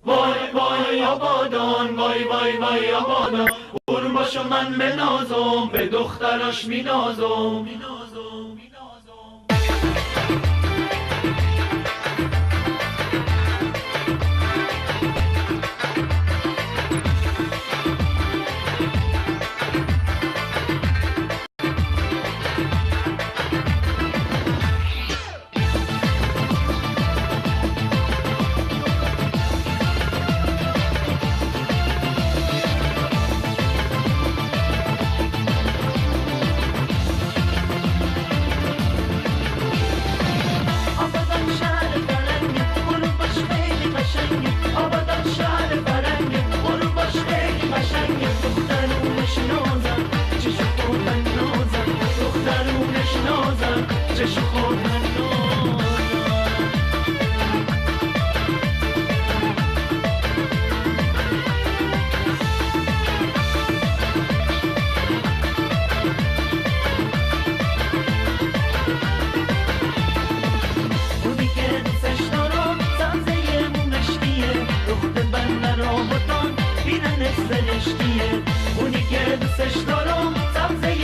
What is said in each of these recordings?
وای وای آبادان، وای وای وای آبادان، قرباشو من بنازم، به دختراش مینازم. اونی که دوستش دارم سبزه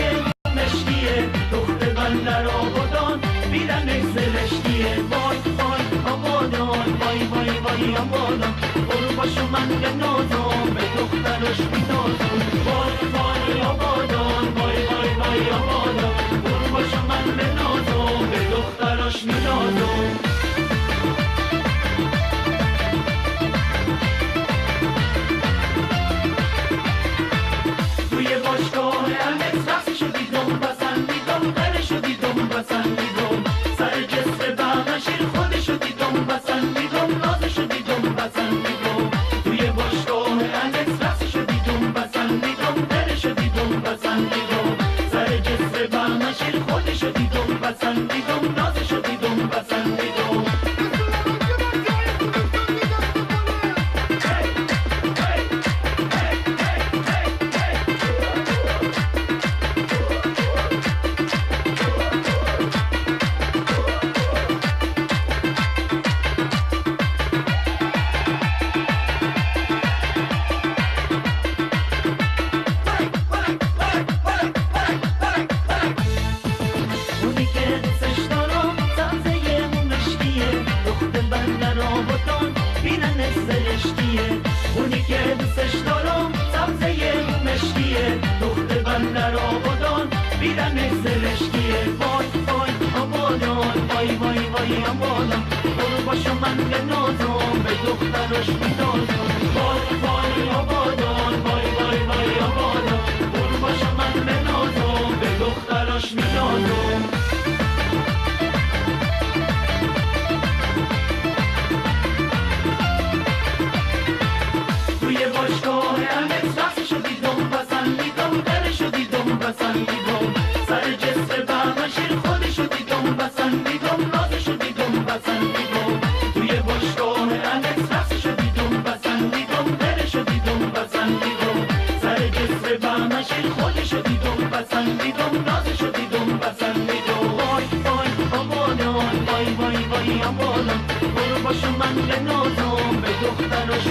مشکیه، دختر بندر آبادان بیرنش زرشکیه. وای وای آبادان، وای وای وای آبادان، قرباشو من بنازم، به دخترش مینازم. وای وای آبادان، وای وای وای آبادان، قرباشو من بنازم، به دخترش مینازم. اونی که دوستش دارم سبزه مشکیه، دختر بندر آبادان بیرنش زرشکیه. وای وای آبادان، وای وای وای آبادان، قرباشو من بنازم، به دخترش میدازم. وای وای آبادان، وای وای وای آبادان، قرباشو من بنازم، به دخترش میدازم. سر جسر بمشیر خودشو دیدم بسندیدم، نازشو دیدم بسندیدم. توی باشگاه انکس رقصشو دیدم بسندیدم، درشو دیدم بسندیدم. سر جسر بمشیر خودشو دیدم بسندیدم، نازشو دیدم بسندیدم. وای وای آبادان، وای وای وای آبادان، قرباشو من بنازم، به دخترش